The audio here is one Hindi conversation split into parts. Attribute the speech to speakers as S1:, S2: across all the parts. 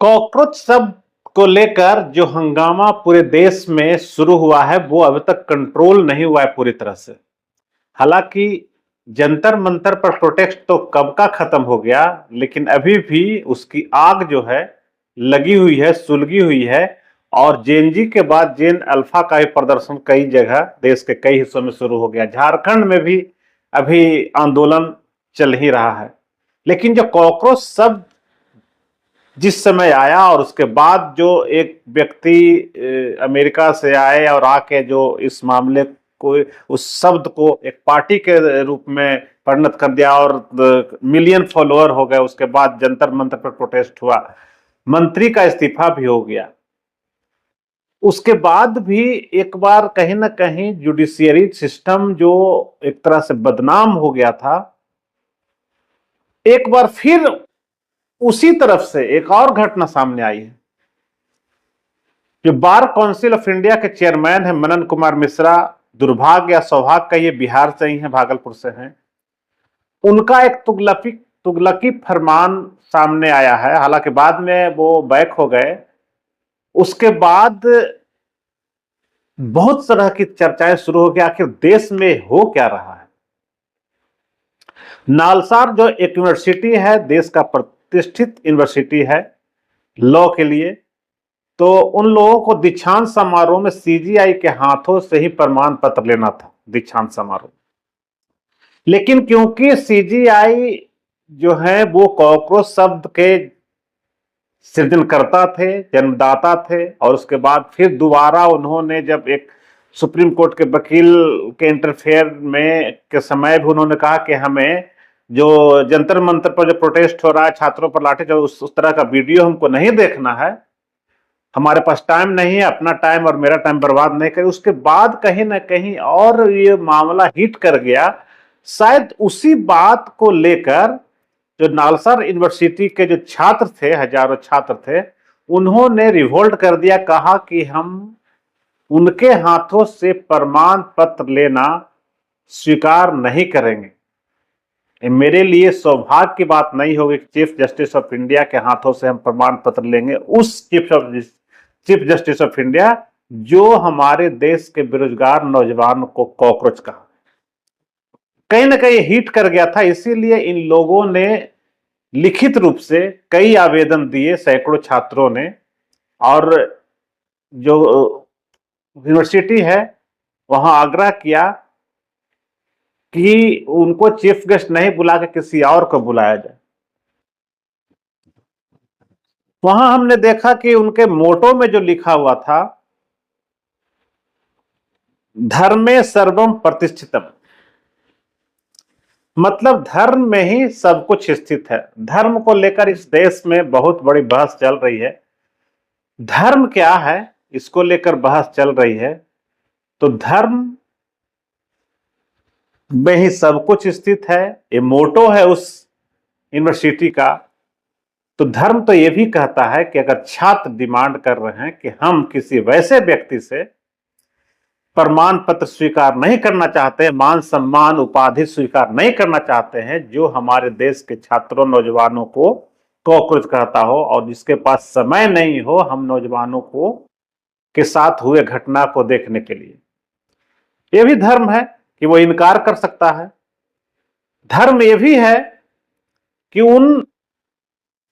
S1: कॉकरोच शब्द को लेकर जो हंगामा पूरे देश में शुरू हुआ है वो अभी तक कंट्रोल नहीं हुआ है पूरी तरह से। हालांकि जंतर मंतर पर प्रोटेस्ट तो कब का खत्म हो गया, लेकिन अभी भी उसकी आग जो है लगी हुई है, सुलगी हुई है। और जेएनजी के बाद जेन अल्फा का भी प्रदर्शन कई जगह देश के कई हिस्सों में शुरू हो गया। झारखंड में भी अभी आंदोलन चल ही रहा है। लेकिन जो कॉकरोच शब्द जिस समय आया और उसके बाद जो एक व्यक्ति अमेरिका से आए और आके जो इस मामले को, उस शब्द को एक पार्टी के रूप में परिणत कर दिया और मिलियन फॉलोअर हो गए। उसके बाद जंतर मंतर पर प्रोटेस्ट हुआ, मंत्री का इस्तीफा भी हो गया। उसके बाद भी एक बार कहीं ना कहीं जुडिशियरी सिस्टम जो एक तरह से बदनाम हो गया था, एक बार फिर उसी तरफ से एक और घटना सामने आई है। जो बार काउंसिल ऑफ इंडिया के चेयरमैन है मनन कुमार मिश्रा, दुर्भाग्य या सौभाग्य का ये बिहार से ही है, भागलपुर से हैं। उनका एक तुगलकी फरमान सामने आया है। हालांकि बाद में वो बैक हो गए। उसके बाद बहुत तरह की चर्चाएं शुरू हो गई, आखिर देश में हो क्या रहा है। नालसार जो एक यूनिवर्सिटी है, देश का प्रतिष्ठित यूनिवर्सिटी है लॉ के लिए, तो उन लोगों को दीक्षांत समारोह में सीजीआई के हाथों से ही प्रमाण पत्र लेना था, दीक्षांत समारोह। लेकिन क्योंकि सीजीआई जो है वो कॉकरोच शब्द के सृजनकर्ता थे, जन्मदाता थे, और उसके बाद फिर दोबारा उन्होंने जब एक सुप्रीम कोर्ट के वकील के इंटरफेयर में के समय भी उन्होंने कहा कि हमें जो जंतर मंतर पर जो प्रोटेस्ट हो रहा है, छात्रों पर लाठी, जो उस तरह का वीडियो हमको नहीं देखना है, हमारे पास टाइम नहीं है, अपना टाइम और मेरा टाइम बर्बाद नहीं करें। उसके बाद कहीं ना कहीं और ये मामला हिट कर गया। शायद उसी बात को लेकर जो नालसार यूनिवर्सिटी के जो छात्र थे, हजारों छात्र थे, उन्होंने रिवोल्ट कर दिया, कहा कि हम उनके हाथों से प्रमाण पत्र लेना स्वीकार नहीं करेंगे। मेरे लिए सौभाग्य की बात नहीं होगी कि चीफ जस्टिस ऑफ इंडिया के हाथों से हम प्रमाण पत्र लेंगे, उस चीफ जस्टिस ऑफ इंडिया जो हमारे देश के बेरोजगार नौजवान को कॉकरोच कहा। कहीं ना कहीं हिट कर गया था, इसीलिए इन लोगों ने लिखित रूप से कई आवेदन दिए, सैकड़ों छात्रों ने, और जो यूनिवर्सिटी है वहां आग्रह किया कि उनको चीफ गेस्ट नहीं बुला के किसी और को बुलाया जाए। वहां हमने देखा कि उनके मोटो में जो लिखा हुआ था, धर्मे सर्वम प्रतिष्ठितम, मतलब धर्म में ही सब कुछ स्थित है। धर्म को लेकर इस देश में बहुत बड़ी बहस चल रही है। धर्म क्या है, इसको लेकर बहस चल रही है। तो धर्म में ही सब कुछ स्थित है, ये मोटो है उस यूनिवर्सिटी का। तो धर्म तो ये भी कहता है कि अगर छात्र डिमांड कर रहे हैं कि हम किसी वैसे व्यक्ति से प्रमाण पत्र स्वीकार नहीं करना चाहते, मान सम्मान उपाधि स्वीकार नहीं करना चाहते हैं, जो हमारे देश के छात्रों नौजवानों को कॉकरोच कहता हो और जिसके पास समय नहीं हो हम नौजवानों को के साथ हुए घटना को देखने के लिए, यह भी धर्म है कि वो इनकार कर सकता है। धर्म यह भी है कि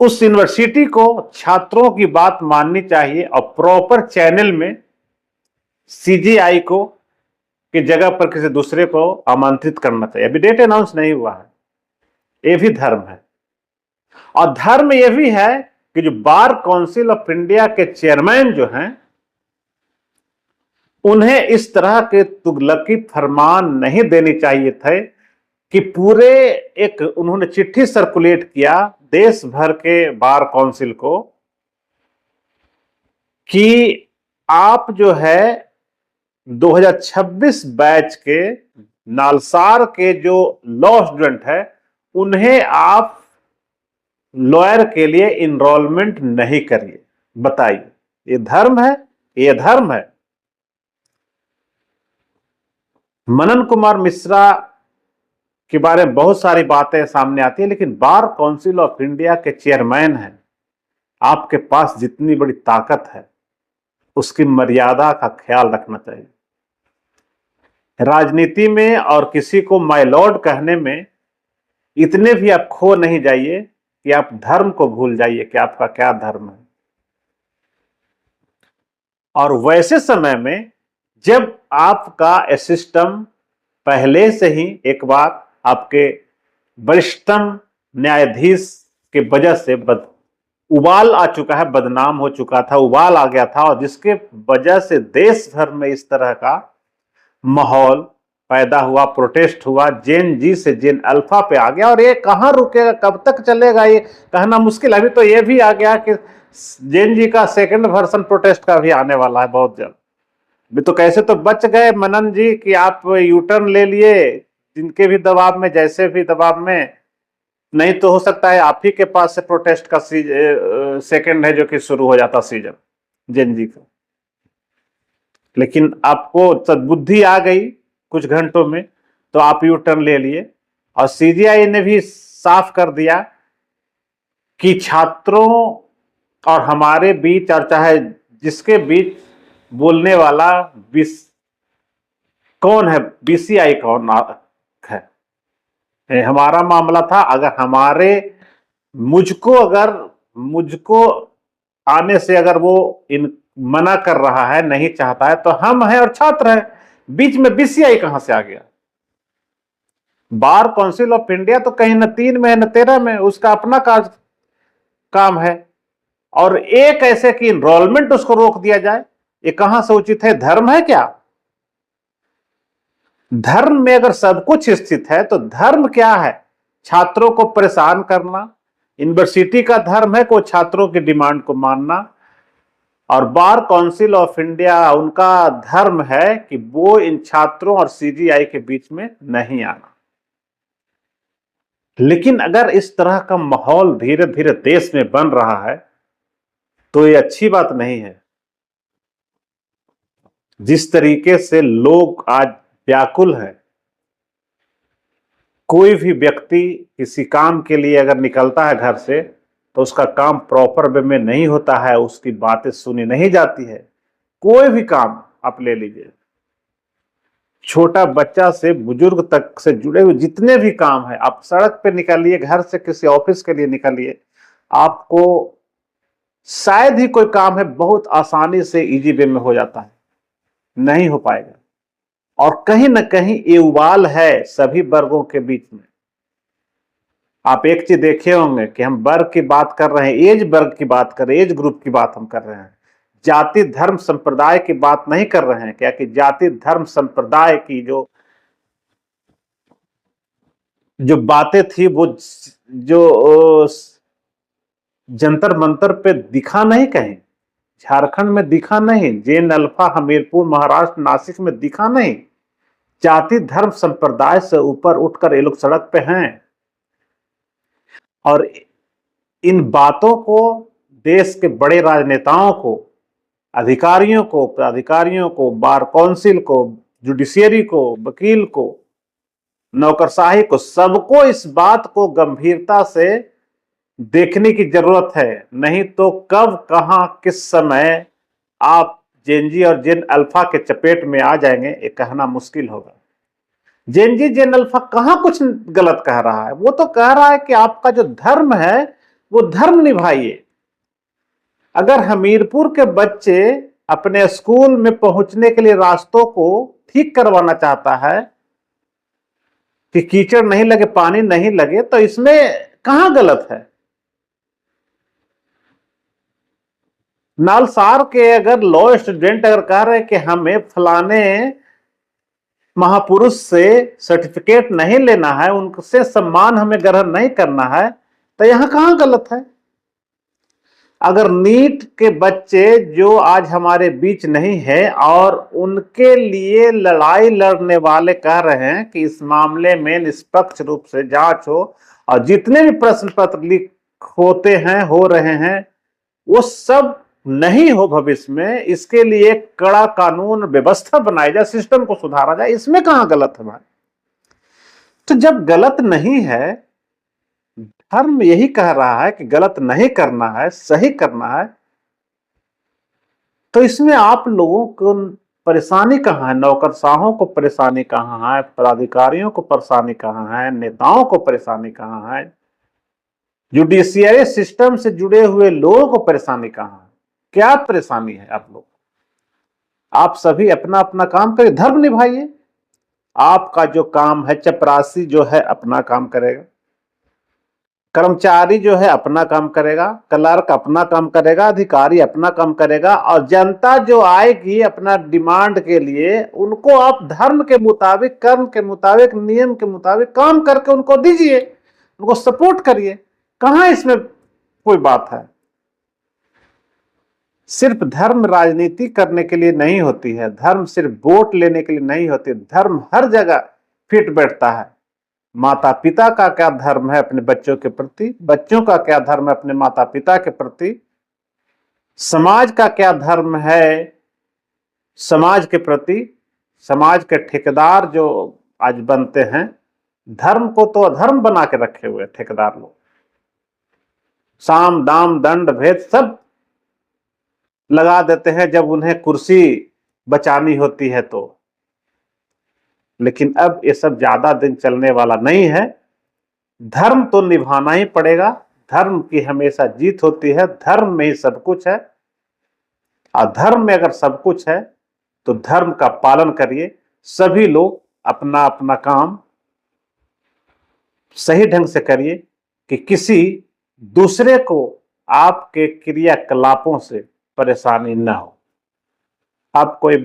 S1: उस यूनिवर्सिटी को छात्रों की बात माननी चाहिए और प्रॉपर चैनल में सीजीआई को की जगह पर किसी दूसरे को आमंत्रित करना चाहिए। अभी डेट अनाउंस नहीं हुआ है, यह भी धर्म है। और धर्म यह भी है कि जो बार काउंसिल ऑफ इंडिया के चेयरमैन जो हैं, उन्हें इस तरह के तुगलकी फरमान नहीं देनी चाहिए थे कि पूरे एक उन्होंने चिट्ठी सर्कुलेट किया देश भर के बार काउंसिल को कि आप जो है 2026 बैच के नालसार के जो लॉ स्टूडेंट है उन्हें आप लॉयर के लिए इनरोलमेंट नहीं करिए। बताइए, ये धर्म है? ये धर्म है? मनन कुमार मिश्रा के बारे में बहुत सारी बातें सामने आती है, लेकिन बार काउंसिल ऑफ इंडिया के चेयरमैन हैं, आपके पास जितनी बड़ी ताकत है उसकी मर्यादा का ख्याल रखना चाहिए। राजनीति में और किसी को माय लॉर्ड कहने में इतने भी आप खो नहीं जाइए कि आप धर्म को भूल जाइए कि आपका क्या धर्म है। और वैसे समय में जब आपका सिस्टम पहले से ही एक बार आपके वरिष्ठतम न्यायाधीश के वजह से उबाल आ चुका है, बदनाम हो चुका था, उबाल आ गया था, और जिसके वजह से देश भर में इस तरह का माहौल पैदा हुआ, प्रोटेस्ट हुआ, जेन जी से जेन अल्फा पे आ गया। और ये कहां रुकेगा, कब तक चलेगा, ये कहना मुश्किल। अभी तो ये भी आ गया कि जेन जी का सेकंड वर्जन प्रोटेस्ट का भी आने वाला है बहुत जल्द। अभी तो कैसे तो बच गए मनन जी कि आप यू टर्न ले लिए, जिनके भी दबाव में, जैसे भी दबाव में। नहीं तो हो सकता है आप ही के पास से प्रोटेस्ट का सेकंड है जो कि शुरू हो जाता सीजन जेन जी का। लेकिन आपको सद्बुद्धि आ गई कुछ घंटों में, तो आप यू टर्न ले लिए। और सीजीआई ने भी साफ कर दिया कि छात्रों और हमारे बीच, और चाहे जिसके बीच बोलने वाला कौन है, बीसीआई कौन है, हमारा मामला था। अगर मुझको आने से अगर वो मना कर रहा है, नहीं चाहता है, तो हम हैं और छात्र हैं, बीच में बीसीआई कहां से आ गया। बार काउंसिल ऑफ इंडिया तो कहीं न 3 में न 13 में, उसका अपना काम है। और एक ऐसे कि इनरोलमेंट उसको रोक दिया जाए, ये कहां से उचित है? धर्म है क्या? धर्म में अगर सब कुछ स्थित है तो धर्म क्या है? छात्रों को परेशान करना। यूनिवर्सिटी का धर्म है को छात्रों की डिमांड को मानना। और बार काउंसिल ऑफ इंडिया, उनका धर्म है कि वो इन छात्रों और सीजीआई के बीच में नहीं आना। लेकिन अगर इस तरह का माहौल धीरे धीरे देश में बन रहा है तो ये अच्छी बात नहीं है। जिस तरीके से लोग आज व्याकुल है, कोई भी व्यक्ति किसी काम के लिए अगर निकलता है घर से तो उसका काम प्रॉपर वे में नहीं होता है, उसकी बातें सुनी नहीं जाती है। कोई भी काम आप ले लीजिए, छोटा बच्चा से बुजुर्ग तक से जुड़े हुए जितने भी काम है, आप सड़क पे निकलिए, घर से किसी ऑफिस के लिए निकलिए, आपको शायद ही कोई काम है बहुत आसानी से इजी वे में हो जाता है, नहीं हो पाएगा। और कहीं ना कहीं ये उबाल है सभी वर्गों के बीच में। आप एक चीज देखे होंगे कि हम वर्ग की बात कर रहे हैं, एज वर्ग की बात कर रहे हैं, एज ग्रुप की बात हम कर रहे हैं, जाति धर्म संप्रदाय की बात नहीं कर रहे हैं। क्या कि जाति धर्म संप्रदाय की जो बातें थी, वो जो जंतर मंतर पे दिखा नहीं, कहीं झारखंड में दिखा नहीं, जेन अल्फा हमीरपुर महाराष्ट्र नासिक में दिखा नहीं। जाति धर्म संप्रदाय से ऊपर उठकर ये लोग सड़क पे हैं। और इन बातों को देश के बड़े राजनेताओं को, अधिकारियों को, प्राधिकारियों को, बार काउंसिल को, जुडिशियरी को, वकील को, नौकरशाही को, सबको इस बात को गंभीरता से देखने की जरूरत है। नहीं तो कब, कहां, किस समय आप जेन जी और जेन अल्फा के चपेट में आ जाएंगे, ये कहना मुश्किल होगा। जेन जी जेन अल्फा कहां कुछ गलत कह रहा है, वो तो कह रहा है कि आपका जो धर्म है वो धर्म निभाइए। अगर हमीरपुर के बच्चे अपने स्कूल में पहुंचने के लिए रास्तों को ठीक करवाना चाहता है कि कीचड़ नहीं लगे, पानी नहीं लगे, तो इसमें कहां गलत है? नालसार के अगर लॉ स्टूडेंट अगर कह रहे हैं कि हमें फलाने महापुरुष से सर्टिफिकेट नहीं लेना है, उनसे सम्मान हमें ग्रहण नहीं करना है, तो यहां कहां गलत है? अगर नीट के बच्चे जो आज हमारे बीच नहीं है और उनके लिए लड़ाई लड़ने वाले कह रहे हैं कि इस मामले में निष्पक्ष रूप से जांच हो और जितने भी प्रश्न पत्र लीक होते हैं, हो रहे हैं, वो सब नहीं हो भविष्य में, इसके लिए कड़ा कानून व्यवस्था बनाई जाए, सिस्टम को सुधारा जाए, इसमें कहां गलत है भाई? तो जब गलत नहीं है धर्म यही कह रहा है कि गलत नहीं करना है, सही करना है, तो इसमें आप लोगों को परेशानी कहाँ है? नौकरशाहों को परेशानी कहाँ है? पदाधिकारियों को परेशानी कहाँ है? नेताओं को परेशानी कहाँ है? जुडिशियरी सिस्टम से जुड़े हुए लोगों को परेशानी कहाँ है? क्या परेशानी है आप लोग? आप सभी अपना अपना काम करिए, धर्म निभाइए। आपका जो काम है, चपरासी जो है अपना काम करेगा, कर्मचारी जो है अपना काम करेगा, क्लर्क अपना काम करेगा, अधिकारी अपना काम करेगा, और जनता जो आएगी अपना डिमांड के लिए, उनको आप धर्म के मुताबिक, कर्म के मुताबिक, नियम के मुताबिक काम करके उनको दीजिए, उनको सपोर्ट करिए। कहां इसमें कोई बात है? सिर्फ धर्म राजनीति करने के लिए नहीं होती है, धर्म सिर्फ वोट लेने के लिए नहीं होती, धर्म हर जगह फिट बैठता है। माता पिता का क्या धर्म है अपने बच्चों के प्रति, बच्चों का क्या धर्म है अपने माता पिता के प्रति, समाज का क्या धर्म है समाज के प्रति। समाज के ठेकेदार जो आज बनते हैं, धर्म को तो अधर्म बना के रखे हुए ठेकेदार लोग, साम दाम दंड भेद सब लगा देते हैं जब उन्हें कुर्सी बचानी होती है तो। लेकिन अब ये सब ज्यादा दिन चलने वाला नहीं है। धर्म तो निभाना ही पड़ेगा, धर्म की हमेशा जीत होती है, धर्म में ही सब कुछ है। और धर्म में अगर सब कुछ है तो धर्म का पालन करिए। सभी लोग अपना अपना काम सही ढंग से करिए कि किसी दूसरे को आपके क्रियाकलापों से परेशानी न हो। आपको ये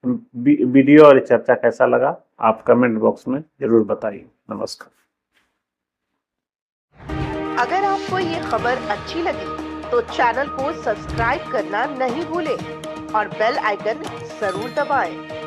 S1: वीडियो और चर्चा कैसा लगा, आप कमेंट बॉक्स में जरूर बताइए। नमस्कार।
S2: अगर आपको ये खबर अच्छी लगी तो चैनल को सब्सक्राइब करना नहीं भूलें और बेल आइकन जरूर दबाएं।